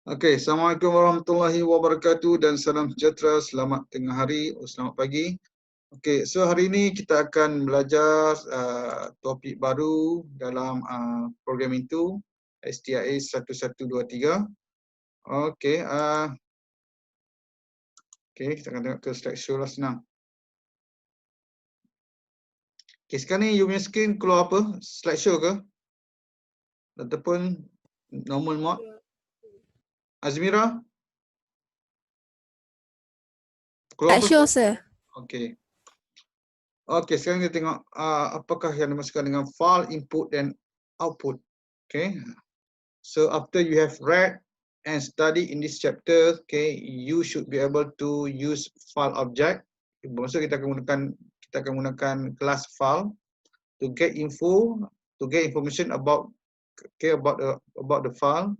Okey, Assalamualaikum warahmatullahi wabarakatuh dan salam sejahtera. Selamat tengah hari, selamat pagi. Okey, so hari ini kita akan belajar topik baru dalam program itu, STIA 1123. Okey, kita akan tengok ke slide show lah, senang. Okey, sekarang ni you punya screen keluar apa? Slide show ke? Ataupun normal mode? Azmira? Keluar Tak apa? sure, sir. Okey. Okey, sekarang kita tengok apakah yang dimaksudkan dengan file input dan output. Okay. So after you have read and studied in this chapter, okay, you should be able to use file object. Maksud kita akan menggunakan kelas file to get information about about the file,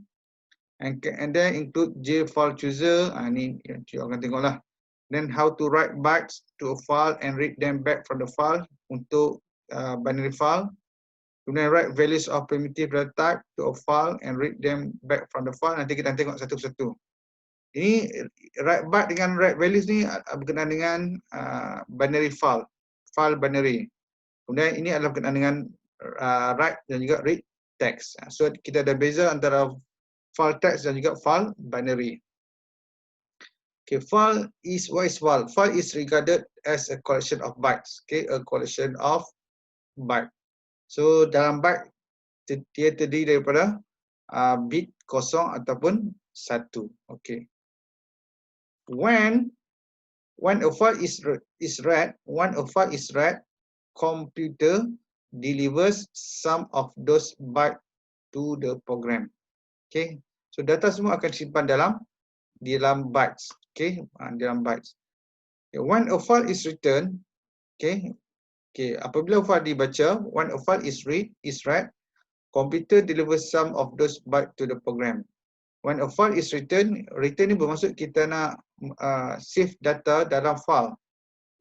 and then include J-file chooser. Ini yang you akan tengoklah. Then how to write bytes to a file and read them back from the file untuk binary file. Kemudian write values of primitive data type to a file and read them back from the file. Nanti kita tengok satu persatu. Ini write byte dengan write values ni berkenaan dengan binary file binary. Kemudian ini adalah berkenaan dengan write dan juga read text. So kita ada beza antara file text dan juga file binary. Okay, what is file? File is regarded as a collection of bytes. Okay, a collection of byte. So dalam byte dia terdiri daripada bit kosong ataupun satu. Okay. When a file is read, computer delivers some of those bytes to the program. Okay. So data semua akan simpan dalam bytes. Okay, dalam bytes. Okay. When a file is written, okay, apabila file dibaca, when a file is read, computer delivers some of those bytes to the program. When a file is written ni bermaksud kita nak save data dalam file.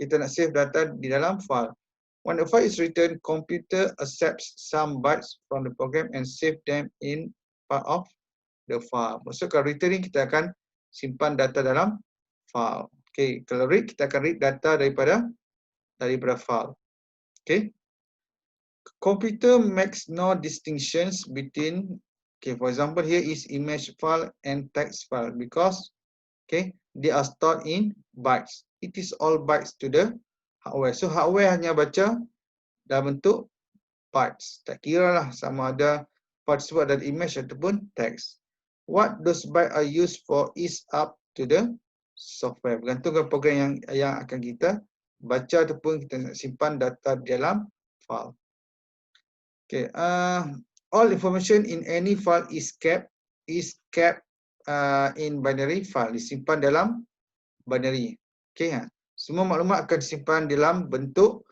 Kita nak save data di dalam file. When a file is written, computer accepts some bytes from the program and save them in part of the file. Maksud kalau written ni kita akan simpan data dalam file. Okay, kalau read kita akan read data daripada file. Okay. Computer makes no distinctions between, okay, for example, here is image file and text file because, okay, they are stored in bytes. It is all bytes to the hardware. So hardware hanya baca dalam bentuk bytes. Tak kira lah sama ada file tersebut ada image ataupun text. What those bytes are used for is up to the software. Bergantungkan program yang akan kita baca ataupun kita nak simpan data di dalam file. Okay, all information in any file is kept in binary file, disimpan dalam binary. Okay, semua maklumat akan disimpan dalam bentuk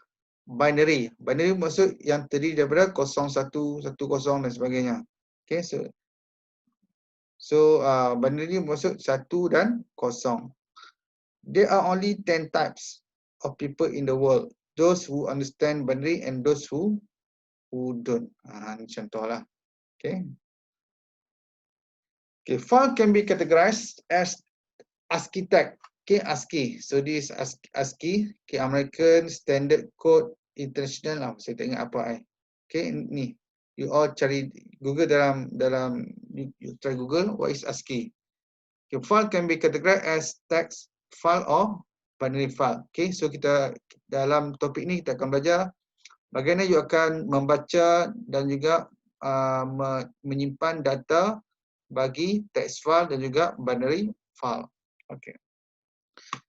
binary. Binary maksud yang terdiri daripada 01, 10 dan sebagainya. Okay, so binary maksud 1 dan 0. There are only 10 types of people in the world. Those who understand binary and those who don't. Ini contohlah. Okay. Okay, file can be categorized as ASCII tag. Okay, ASCII. So this is ASCII. Okay, American Standard Code International. Saya tak ingat apa. Okay, ni. You all cari Google dalam you try Google what is ASCII. Okay, file can be categorized as text file or binary file. Okay, so kita dalam topik ni kita akan belajar bagaimana you akan membaca dan juga menyimpan data bagi text file dan juga binary file. Okay.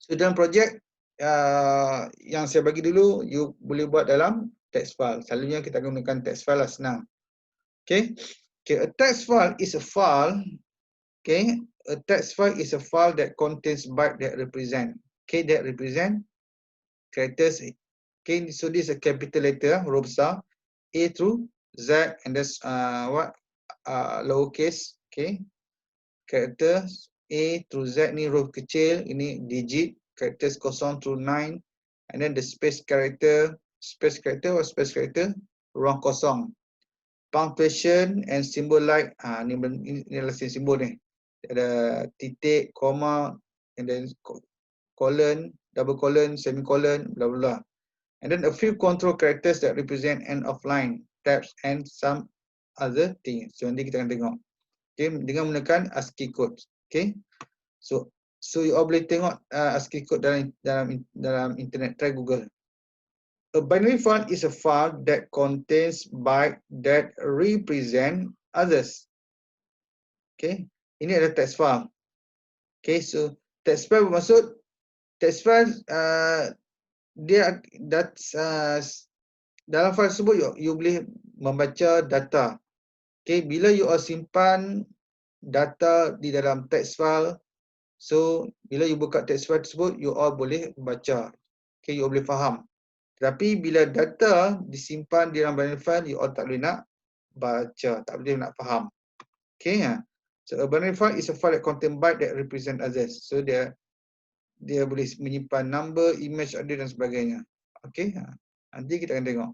So dalam projek yang saya bagi dulu, you boleh buat dalam text file. Selalunya kita akan gunakan text file lah, senang. Okay. Okay, a text file is a file. Okay, a text file is a file that contains byte that represent. Okay, that represent characters. Okay, so this is a capital letter, huruf besar, A through Z, and that's lowercase. Okay, characters A through Z ni huruf kecil, ini digit, characters 0 through 9, and then the space character, ruang kosong. Punctuation and symbol like, ni adalah simbol ni. ada titik, koma, and then colon, double colon, semicolon, blah blah blah. And then a few control characters that represent end of line, tabs, and some other things. So nanti kita akan tengok. Okay, dengan menggunakan ASCII code. Okay, so you all boleh tengok ASCII code dalam internet. Try Google. A binary file is a file that contains byte that represent others. Okay, ini adalah text file. Okay, so text file bermaksud text file dia dalam file tersebut you boleh membaca data. Okay, bila you all simpan data di dalam text file, so bila you buka text file tersebut, you all boleh baca. Okay, you all boleh faham. Tapi bila data disimpan di dalam binary file, you all tak boleh nak baca, tak boleh nak faham. Okay, so a binary file is a file that contain byte that represent others. So dia boleh menyimpan number, image, audio dan sebagainya. Okay, nanti kita akan tengok.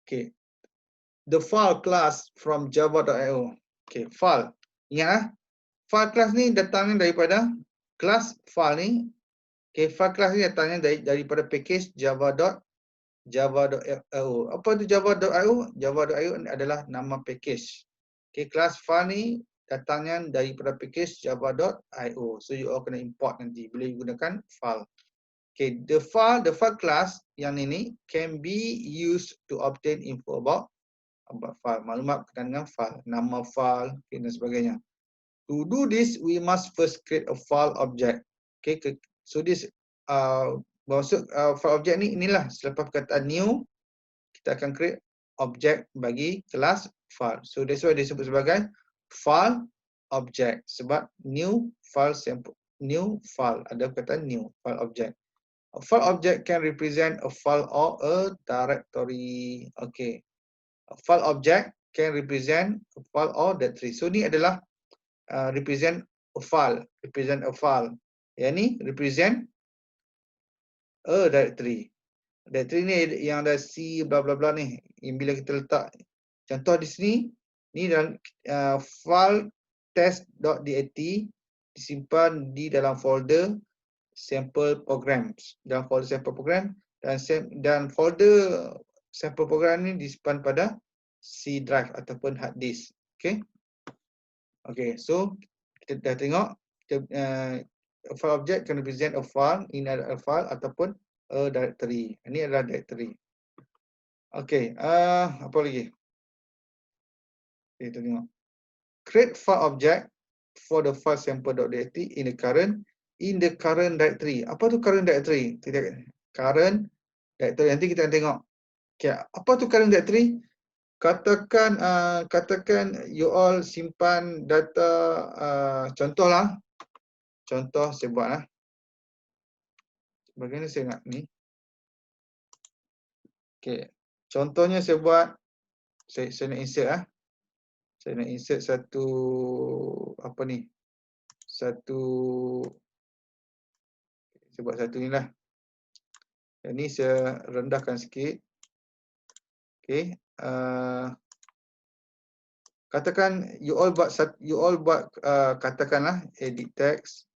Okay, the file class from java.io. Okay, file. Ingat file class ni datangnya daripada kelas file ni. Okay, file class ni datangnya daripada package java.io. Apa tu java.io? Java.io adalah nama package. Okay, kelas file ni datangnya daripada package java.io. So you all kena import nanti bila you gunakan file. Okay, the file class yang ini can be used to obtain info about file, maklumat berkaitan dengan file, nama file, okay, dan sebagainya. To do this, we must first create a file object. Okay, so this maksud file object ni inilah selepas perkataan new, kita akan create object bagi kelas file. So that's why disebut sebagai file object sebab new file sample, new file, ada perkataan new file object. A file object can represent a file or a directory. Okay, a file object can represent a file or directory. So ni adalah represent a file, yang ni represent a directory. Directory ni yang ada C bla bla bla ni, yang bila kita letak contoh di sini, ni dalam file test.dat disimpan di dalam folder sample programs, dalam folder sample program, dan folder sample program ni disimpan pada C drive ataupun hard disk. Okay. Okay, so kita dah tengok a file object can represent a file, in a file ataupun a directory. Ini adalah directory. Okay, apa lagi? Okay, kita tengok. Create file object for the file sample.dat in the current directory. Apa tu current directory? Current directory. Nanti kita akan tengok. Okay, apa tu current directory? Katakan you all simpan data, contohlah. Contoh saya buat lah. Bagaimana saya nak ni? Okay, contohnya saya buat, saya nak insert lah. Saya nak insert satu apa ni? Saya buat satu ni lah. Yang ni saya rendahkan sikit. Okay. Katakan you all buat katakanlah edit text.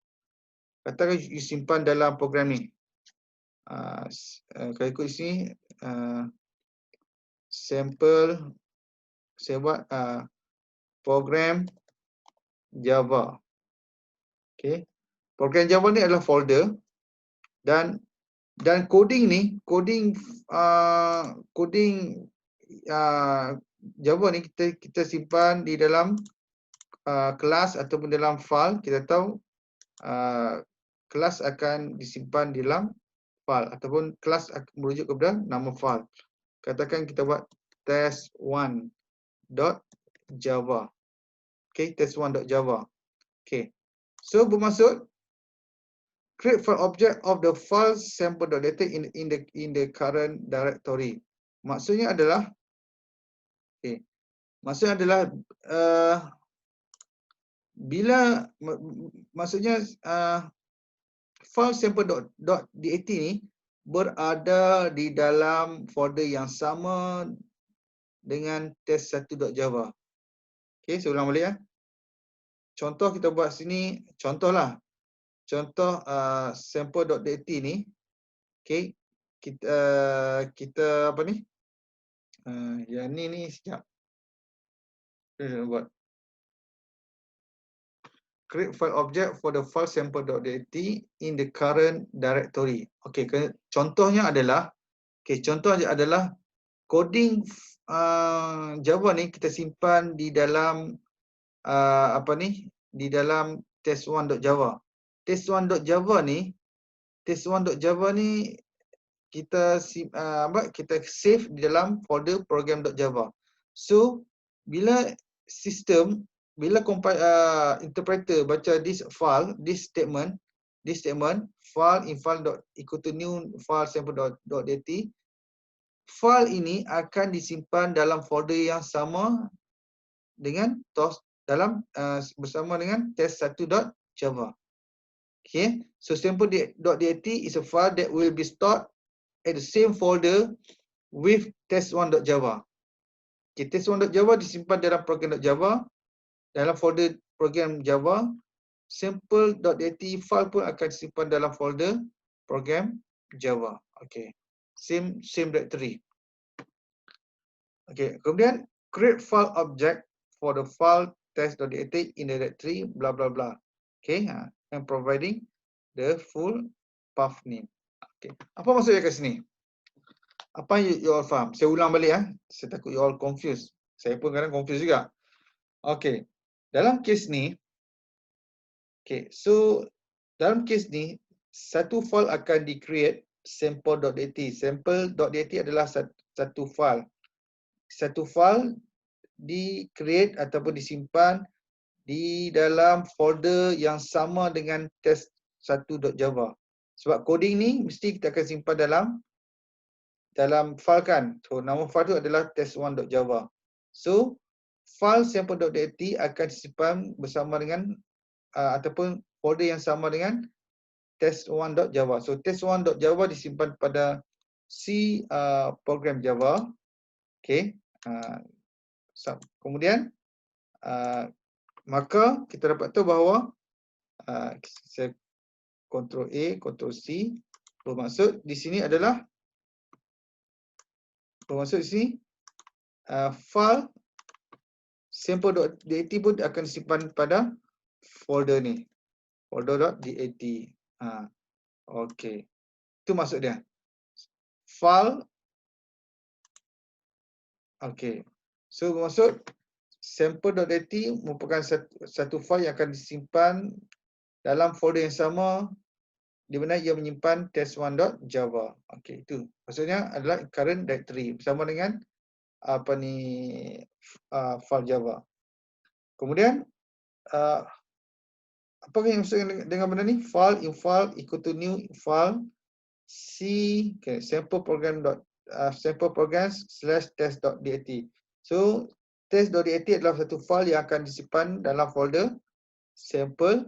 Katakan you simpan dalam program ni. Kalau ikut sini sample, saya buat program Java. Okay. Program Java ni adalah folder dan coding ni, coding Java ni kita simpan di dalam kelas ataupun dalam file. Kita tahu kelas akan disimpan di dalam file ataupun kelas akan merujuk kepada nama file. Katakan kita buat test1.java. Okay, test1.java. Okay, so bermaksud create file object of the file sample.dat in the current directory. Maksudnya adalah file sample.dat ni berada di dalam folder yang sama dengan test1.java. Okay, saya ulang balik ya. contoh kita buat sini, contohlah. Contoh sample.dat ni, okey. Kita apa ni? Yang ni sekejap. Kita nak buat create file object for the file sample.dat in the current directory. Okey, contohnya adalah coding Java ni kita simpan di dalam di dalam test1.java. Test1.java ni kita kita save di dalam folder program.java. So bila interpreter baca this statement file in file equal to new file sample.dat, file ini akan disimpan dalam folder yang sama dengan bersama dengan test1.java. Okay, so sample.dat is a file that will be stored at the same folder with test1.java. Okay, test1.java disimpan dalam program.java, dalam folder program Java. Sample.dat file pun akan disimpan dalam folder program Java. Okay, same directory. Okay, kemudian create file object for the file test.dat in the directory blah blah blah. Okay, and providing the full path name. Okay, apa maksudnya kat sini? Apa you all faham? Saya ulang balik Saya takut you all confused. Saya pun kadang confused juga. Okay, dalam kes ni, so dalam kes ni satu file akan di-create sample.dat. Sample.dat adalah satu file. Satu file di-create ataupun disimpan di dalam folder yang sama dengan test1.java. Sebab coding ni mesti kita akan simpan dalam file kan. So nama file tu adalah test1.java. So file sample.dat akan disimpan bersama dengan ataupun folder yang sama dengan test1.java. So test1.java disimpan pada program Java. Okay. Kemudian maka kita dapat tahu bahawa saya Ctrl A, Ctrl C, bermaksud di sini file sample.dat pun akan disimpan pada folder ni, folder.dat. Okey, itu maksud dia. File, okey. So bermaksud sample.dat merupakan satu file yang akan disimpan dalam folder yang sama di mana ia menyimpan test1.java. Okey, itu maksudnya adalah current directory bersama dengan file Java. Kemudian apa yang maksud dengan benda ni? File in file equal to new file sample program/test.dat. So test.dat adalah satu file yang akan disimpan dalam folder sample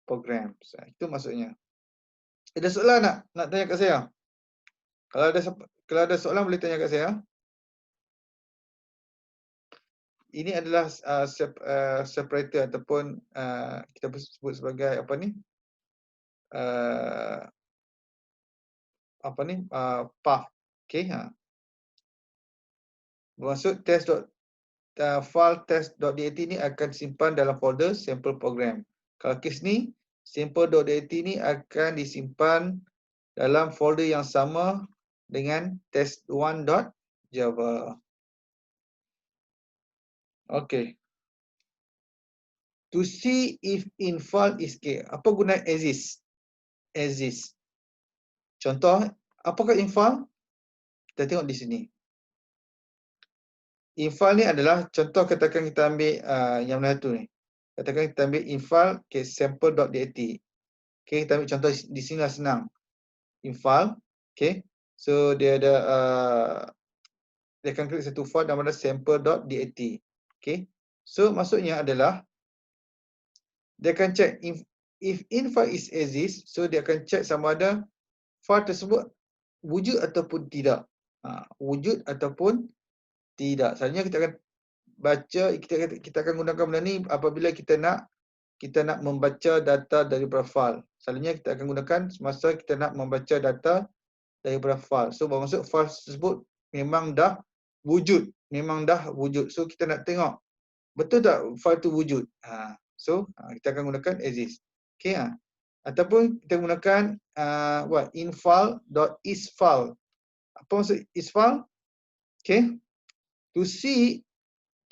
program. Itu maksudnya. Ada soalan nak tanya kat saya? Kalau ada soalan boleh tanya kat saya. Ini adalah separator ataupun kita sebut sebagai path. Okey, bermaksud file test.dat ni akan disimpan dalam folder sample program. Kalau kes ni sample.dat ni akan disimpan dalam folder yang sama dengan test1.java. Okay. To see if in file is apa guna exist? Contoh, apakah in file? Kita tengok di sini. In file ni adalah contoh, katakan kita ambil yang mana tu ni. Katakan kita ambil in file sample.dat. Kita ambil contoh di sini lah, senang. In file, so dia ada dia akan klik satu file nama sample.dat. So maksudnya adalah dia akan check if in file is exist, so dia akan check sama ada file tersebut wujud ataupun tidak. Wujud ataupun tidak. Selanjutnya kita akan baca, kita akan gunakan benda ni apabila kita nak kita nak membaca data daripada file. Selalunya kita akan gunakan semasa kita nak membaca data daripada file. So bermaksud file tersebut memang dah wujud. So kita nak tengok betul tak file tu wujud. Kita akan gunakan exist. Okay, ataupun kita gunakan infile.isFile. Apa maksud isFile? Okay, to see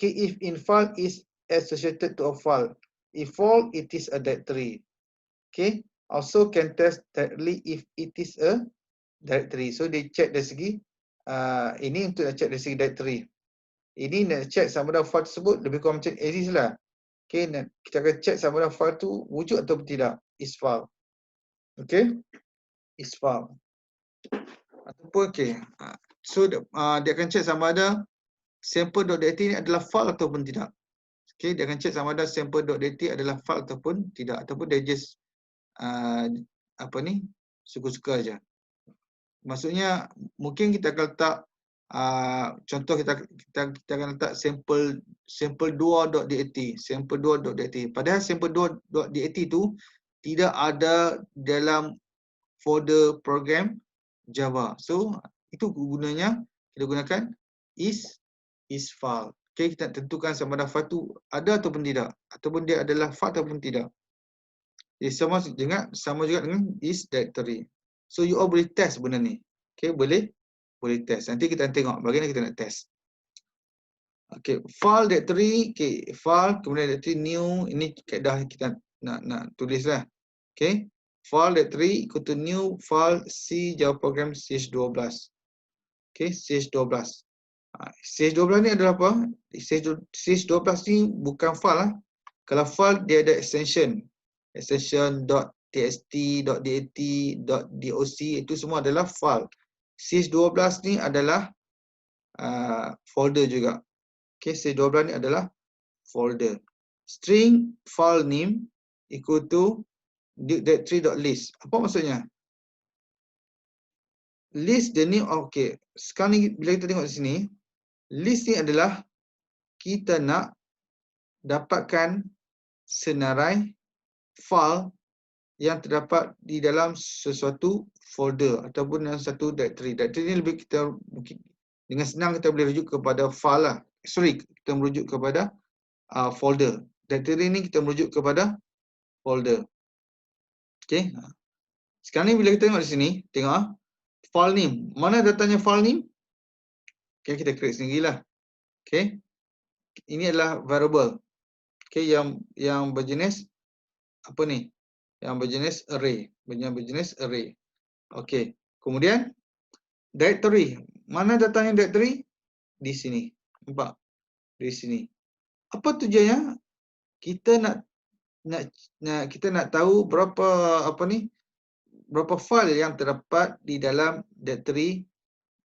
if infile is associated to a file. If false, it is a directory. Okay, also can test directly if it is a directory. So dia check dari segi ini untuk nak check dari segi directory. Ini nak check sama ada file tersebut lebih kurang macam exist lah. Okay, kita akan check sama ada file tu wujud atau tidak. Isfile. Okay, isfile. Ataupun okay. So dia akan check sama ada sample.dat ni adalah file ataupun tidak. Okay, dia akan check sama ada sample.dat adalah file ataupun tidak, ataupun dia just suka-suka aja. Maksudnya mungkin kita akan letak contoh kita akan letak sample2.dat, sample2.dat. Padahal sample2.dat tu tidak ada dalam folder program Java. So itu gunanya kita gunakan isFile. Okay, kita tentukan sama ada file tu ada ataupun tidak, ataupun dia adalah file ataupun tidak. Jadi sama juga dengan is directory. So you all boleh test benda ni. Okay, boleh test. Nanti kita tengok bagaimana kita nak test. Okay, file directory, okay, file kemudian directory new, ini dah kita nak tulis lah. Okay, file directory equal to new file C Java program ch12. Okay, ch12. ch12 ni adalah apa? ch12 ni bukan file lah. Kalau file dia ada extension .txt, .dat, .doc, itu semua adalah file. ch12 ni adalah folder juga. Okay, ch12 ni adalah folder. String file name equal to directory.list. Apa maksudnya? List the name of, okay. Sekarang ni bila kita tengok di sini, list ni adalah kita nak dapatkan senarai file yang terdapat di dalam sesuatu folder ataupun dalam satu directory. Directory ni lebih kita mungkin dengan senang kita boleh rujuk kepada file lah. Sorry, kita merujuk kepada folder. Directory ni kita merujuk kepada folder. Okay. Sekarang ni bila kita tengok di sini, tengok file name. Mana datanya file name? Okay, kita create sendirilah. Okay. Ini adalah variable. Okay, yang berjenis apa ni? Yang berjenis array. Okay. Kemudian directory. Mana datanya directory? Di sini. Nampak? Di sini. Apa tujuannya? Kita nak tahu berapa file yang terdapat di dalam directory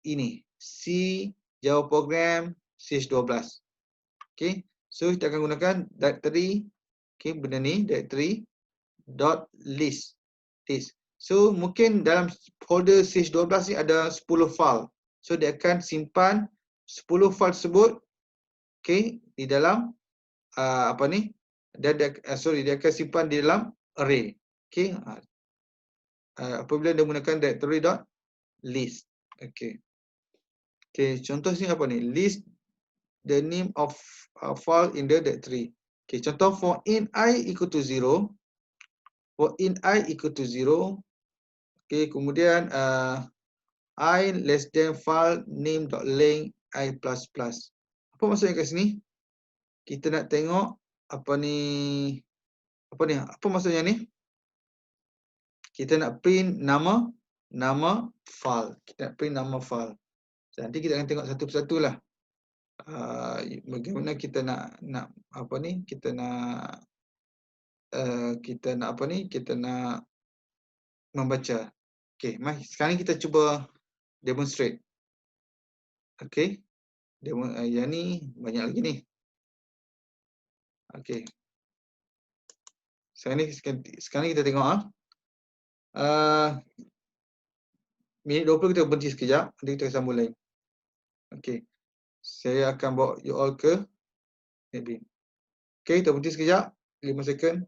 ini. C Java program ch12. Okay. So kita akan gunakan directory, okay, benda ni directory .list. So mungkin dalam folder ch12 ni ada 10 file. So dia akan simpan 10 file tersebut, okay, di dalam dia akan simpan di dalam array. Okay. Apabila dia menggunakan directory.list. Okay. Okay, contoh sini apa ni? List the name of file in the directory. Okay, contoh for int I equal to 0. Okay, kemudian I less than file name dot length I plus plus. Apa maksudnya kat sini? Kita nak tengok apa maksudnya ni? Kita nak print nama file. So, nanti kita akan tengok satu persatu lah. Bagaimana kita nak membaca. Okay, mari sekarang kita cuba demonstrate. Okay, yang ni banyak lagi ni. Okay, sekarang kita tengok minit 20 kita berhenti sekejap, nanti kita sambung lain. Okay, saya akan bawa you all ke admin. Okay, kita berhenti sekejap 5 second.